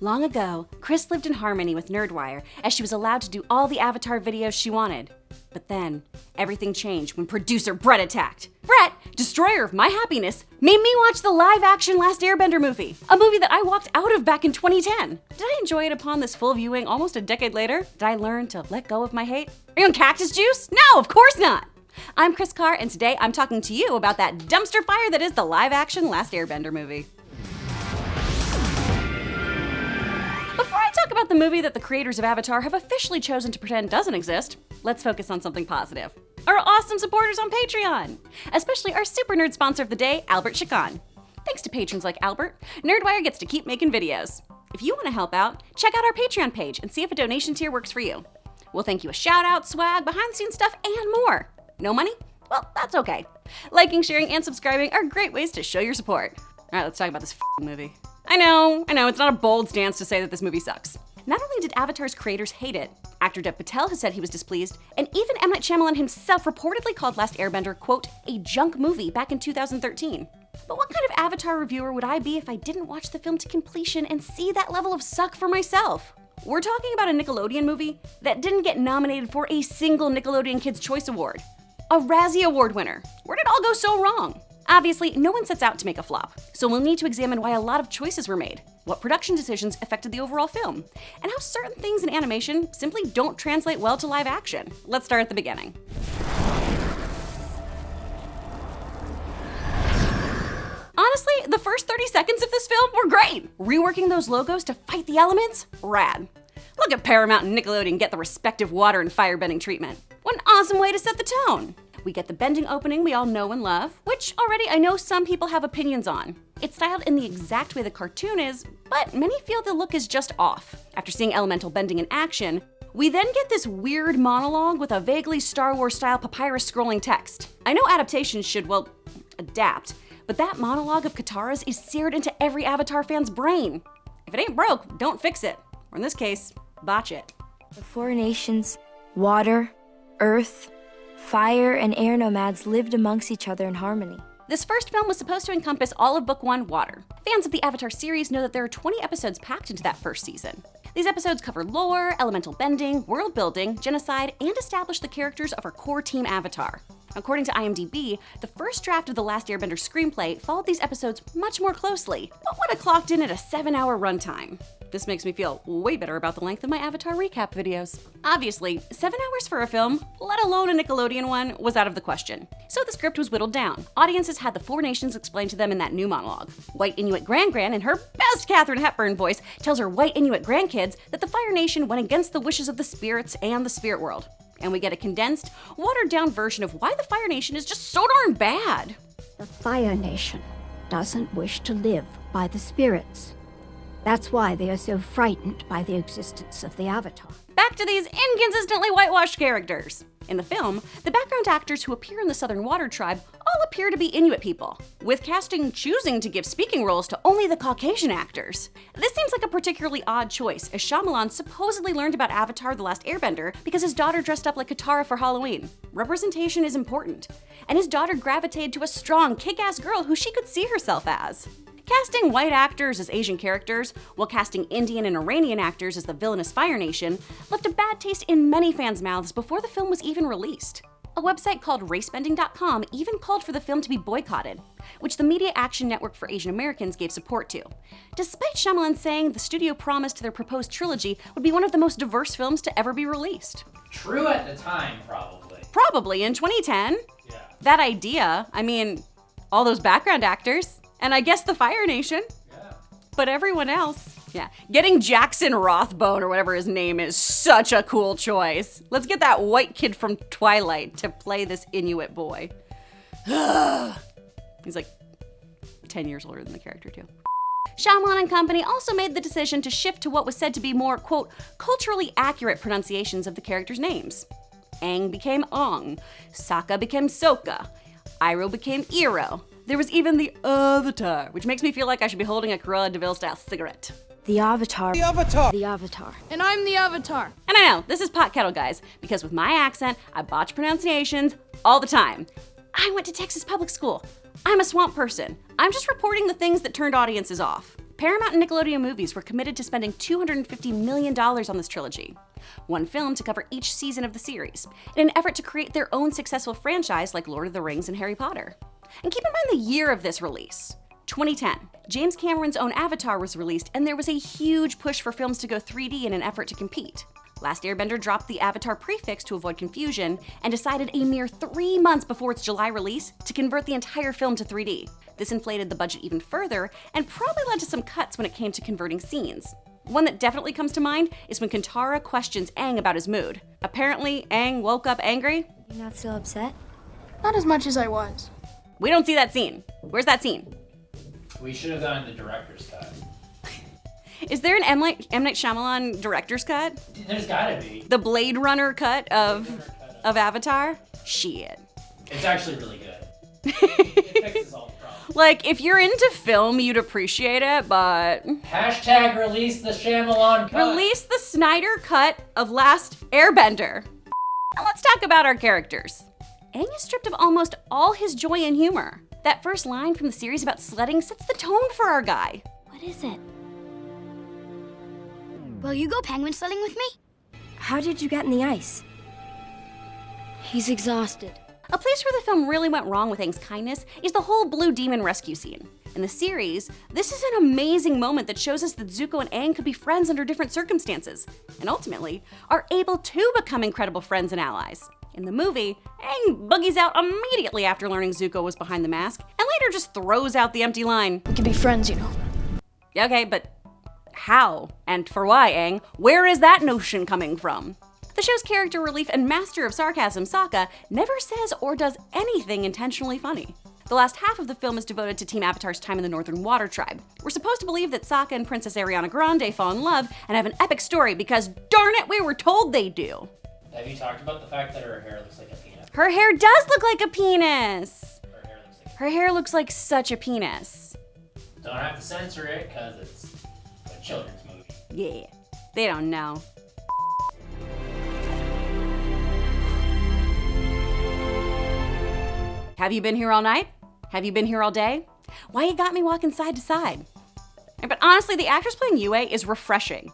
Long ago, Kris lived in harmony with NerdWire as she was allowed to do all the Avatar videos she wanted. But then, everything changed when producer Brett attacked. Brett, destroyer of my happiness, made me watch the live-action Last Airbender movie, a movie that I walked out of back in 2010. Did I enjoy it upon this full viewing almost a decade later? Did I learn to let go of my hate? Are you on Cactus Juice? No, of course not! I'm Kris Carr, and today I'm talking to you about that dumpster fire that is the live-action Last Airbender movie. Before I talk about the movie that the creators of Avatar have officially chosen to pretend doesn't exist, let's focus on something positive. Our awesome supporters on Patreon! Especially our super nerd sponsor of the day, Albert Chacon. Thanks to patrons like Albert, NerdWire gets to keep making videos. If you want to help out, check out our Patreon page and see if a donation tier works for you. We'll thank you with shout-out, swag, behind-the-scenes stuff, and more. No money? Well, that's okay. Liking, sharing, and subscribing are great ways to show your support. Alright, let's talk about this movie. I know, it's not a bold stance to say that this movie sucks. Not only did Avatar's creators hate it, actor Dev Patel has said he was displeased, and even M. Night Shyamalan himself reportedly called Last Airbender, quote, a junk movie back in 2013. But what kind of Avatar reviewer would I be if I didn't watch the film to completion and see that level of suck for myself? We're talking about a Nickelodeon movie that didn't get nominated for a single Nickelodeon Kids' Choice Award. A Razzie Award winner. Where did it all go so wrong? Obviously, no one sets out to make a flop, so we'll need to examine why a lot of choices were made, what production decisions affected the overall film, and how certain things in animation simply don't translate well to live action. Let's start at the beginning. Honestly, the first 30 seconds of this film were great. Reworking those logos to fight the elements? Rad. Look at Paramount and Nickelodeon get the respective water and firebending treatment. What an awesome way to set the tone. We get the bending opening we all know and love, which already I know some people have opinions on. It's styled in the exact way the cartoon is, but many feel the look is just off. After seeing elemental bending in action, we then get this weird monologue with a vaguely Star Wars-style papyrus scrolling text. I know adaptations should, adapt, but that monologue of Katara's is seared into every Avatar fan's brain. If it ain't broke, don't fix it. Or in this case, botch it. The four nations, water, earth, fire, and air nomads lived amongst each other in harmony. This first film was supposed to encompass all of Book 1, Water. Fans of the Avatar series know that there are 20 episodes packed into that first season. These episodes cover lore, elemental bending, world building, genocide, and establish the characters of our core team Avatar. According to IMDb, the first draft of the Last Airbender screenplay followed these episodes much more closely, but would have clocked in at a 7-hour runtime. This makes me feel way better about the length of my Avatar recap videos. Obviously, 7 hours for a film, let alone a Nickelodeon one, was out of the question. So the script was whittled down. Audiences had the four nations explained to them in that new monologue. White Inuit Gran, in her best Katharine Hepburn voice, tells her white Inuit grandkids that the Fire Nation went against the wishes of the spirits and the spirit world. And we get a condensed, watered-down version of why the Fire Nation is just so darn bad. The Fire Nation doesn't wish to live by the spirits. That's why they are so frightened by the existence of the Avatar. Back to these inconsistently whitewashed characters. In the film, the background actors who appear in the Southern Water Tribe all appear to be Inuit people, with casting choosing to give speaking roles to only the Caucasian actors. This seems like a particularly odd choice, as Shyamalan supposedly learned about Avatar: The Last Airbender because his daughter dressed up like Katara for Halloween. Representation is important, and his daughter gravitated to a strong, kick-ass girl who she could see herself as. Casting white actors as Asian characters, while casting Indian and Iranian actors as the villainous Fire Nation, left a bad taste in many fans' mouths before the film was even released. A website called racebending.com even called for the film to be boycotted, which the Media Action Network for Asian Americans gave support to, despite Shyamalan saying the studio promised their proposed trilogy would be one of the most diverse films to ever be released. True at the time, probably. Probably, in 2010. Yeah. That idea, all those background actors. And I guess the Fire Nation. Yeah. But everyone else. Yeah. Getting Jackson Rothbone or whatever his name is such a cool choice. Let's get that white kid from Twilight to play this Inuit boy. He's like 10 years older than the character too. Shyamalan and company also made the decision to shift to what was said to be more, quote, culturally accurate pronunciations of the characters' names. Aang became Ong. Sokka became Sokka. Iroh became Iroh. There was even the Avatar, which makes me feel like I should be holding a Cruella de Vil-style cigarette. The Avatar. The Avatar. The Avatar. And I'm the Avatar. And I know, this is pot kettle, guys, because with my accent, I botch pronunciations all the time. I went to Texas public school. I'm a swamp person. I'm just reporting the things that turned audiences off. Paramount and Nickelodeon Movies were committed to spending $250 million on this trilogy, one film to cover each season of the series, in an effort to create their own successful franchise like Lord of the Rings and Harry Potter. And keep in mind the year of this release, 2010. James Cameron's own Avatar was released, and there was a huge push for films to go 3D in an effort to compete. Last Airbender dropped the Avatar prefix to avoid confusion and decided a mere 3 months before its July release to convert the entire film to 3D. This inflated the budget even further and probably led to some cuts when it came to converting scenes. One that definitely comes to mind is when Katara questions Aang about his mood. Apparently, Aang woke up angry. You're not still upset? Not as much as I was. We don't see that scene. Where's that scene? We should have done the director's cut. Is there an M. Night Shyamalan director's cut? There's gotta be. The Blade Runner cut of Avatar? Shit. It's actually really good. It fixes all the problems. Like, if you're into film, you'd appreciate it, but... Hashtag release the Shyamalan cut. Release the Snyder cut of Last Airbender. Now let's talk about our characters. Aang is stripped of almost all his joy and humor. That first line from the series about sledding sets the tone for our guy. What is it? Will you go penguin sledding with me? How did you get in the ice? He's exhausted. A place where the film really went wrong with Aang's kindness is the whole Blue Demon rescue scene. In the series, this is an amazing moment that shows us that Zuko and Aang could be friends under different circumstances, and ultimately are able to become incredible friends and allies. In the movie, Aang buggies out immediately after learning Zuko was behind the mask, and later just throws out the empty line. We could be friends, you know. Okay, but how? And for why, Aang? Where is that notion coming from? The show's character relief and master of sarcasm, Sokka, never says or does anything intentionally funny. The last half of the film is devoted to Team Avatar's time in the Northern Water Tribe. We're supposed to believe that Sokka and Princess Ariana Grande fall in love and have an epic story because, darn it, we were told they do. Have you talked about the fact that her hair looks like a penis? Her hair does look like a penis. Her hair looks like Her hair looks like such a penis. Don't have to censor it because it's a children's movie. Yeah, they don't know. Have you been here all night? Have you been here all day? Why you got me walking side to side? But honestly, the actress playing Yue is refreshing.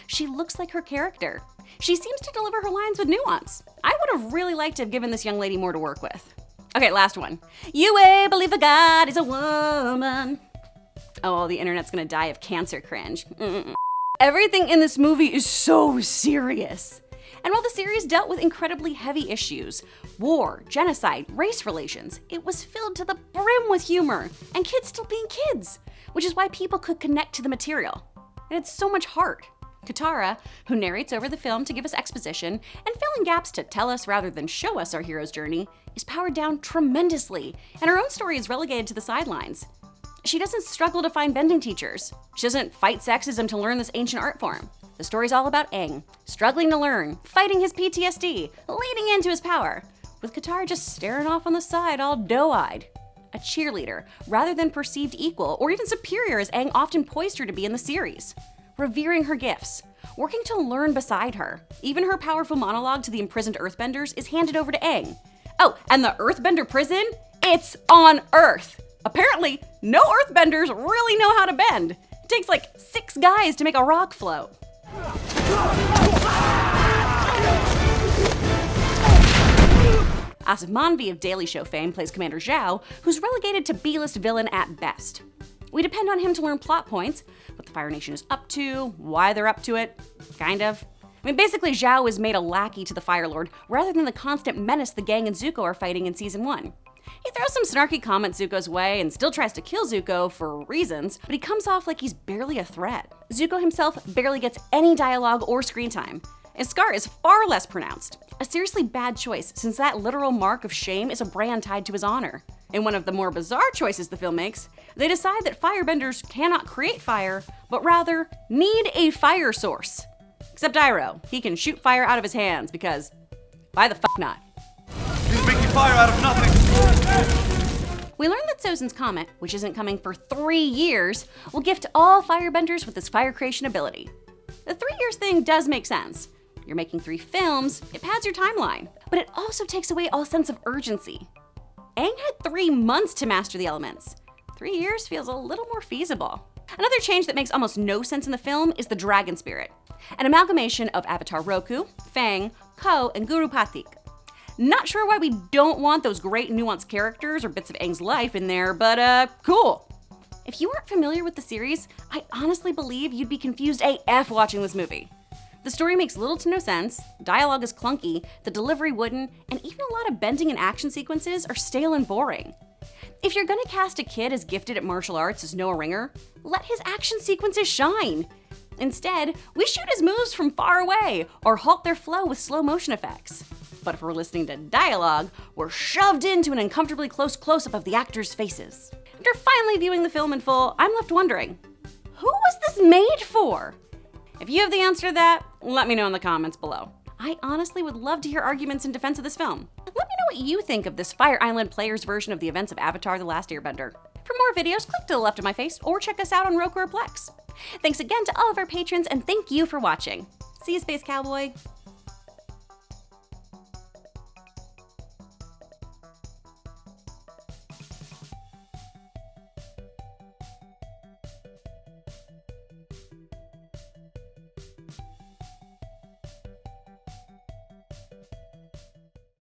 She looks like her character. She seems to deliver her lines with nuance. I would have really liked to have given this young lady more to work with. Okay, last one. Yue, believe the God is a woman. Oh, the internet's gonna die of cancer cringe. Everything in this movie is so serious. And while the series dealt with incredibly heavy issues, war, genocide, race relations, it was filled to the brim with humor, and kids still being kids, which is why people could connect to the material. It had so much heart. Katara, who narrates over the film to give us exposition and fill in gaps to tell us rather than show us our hero's journey, is powered down tremendously, and her own story is relegated to the sidelines. She doesn't struggle to find bending teachers. She doesn't fight sexism to learn this ancient art form. The story's all about Aang, struggling to learn, fighting his PTSD, leaning into his power, with Katara just staring off on the side all doe-eyed. A cheerleader, rather than perceived equal or even superior as Aang often poised her to be in the series. Revering her gifts, working to learn beside her. Even her powerful monologue to the imprisoned Earthbenders is handed over to Aang. Oh, and the Earthbender prison? It's on Earth! Apparently, no Earthbenders really know how to bend. It takes like 6 guys to make a rock float. Asif Manvi of Daily Show fame plays Commander Zhao, who's relegated to B-list villain at best. We depend on him to learn plot points, what the Fire Nation is up to, why they're up to it, kind of. I mean, basically Zhao is made a lackey to the Fire Lord rather than the constant menace the gang and Zuko are fighting in Season 1. He throws some snarky comments Zuko's way and still tries to kill Zuko for reasons, but he comes off like he's barely a threat. Zuko himself barely gets any dialogue or screen time, and Scar is far less pronounced. A seriously bad choice, since that literal mark of shame is a brand tied to his honor. In one of the more bizarre choices the film makes, they decide that firebenders cannot create fire, but rather need a fire source. Except Iroh, he can shoot fire out of his hands because why the fuck not? He's making fire out of nothing! We learned that Sozin's comet, which isn't coming for 3 years, will gift all firebenders with this fire creation ability. The 3 years thing does make sense. You're making 3 films, it pads your timeline, but it also takes away all sense of urgency. Aang had 3 months to master the elements. 3 years feels a little more feasible. Another change that makes almost no sense in the film is the dragon spirit, an amalgamation of Avatar Roku, Fang, Ko, and Guru Pathik. Not sure why we don't want those great nuanced characters or bits of Aang's life in there, but cool. If you aren't familiar with the series, I honestly believe you'd be confused AF watching this movie. The story makes little to no sense, dialogue is clunky, the delivery wooden, and even a lot of bending and action sequences are stale and boring. If you're gonna cast a kid as gifted at martial arts as Noah Ringer, let his action sequences shine. Instead, we shoot his moves from far away or halt their flow with slow motion effects. But if we're listening to dialogue, we're shoved into an uncomfortably close close-up of the actors' faces. After finally viewing the film in full, I'm left wondering, who was this made for? If you have the answer to that, let me know in the comments below. I honestly would love to hear arguments in defense of this film. Let me know what you think of this Fire Island Players version of the events of Avatar: The Last Airbender. For more videos, click to the left of my face or check us out on Roku or Plex. Thanks again to all of our patrons, and thank you for watching. See you, Space Cowboy.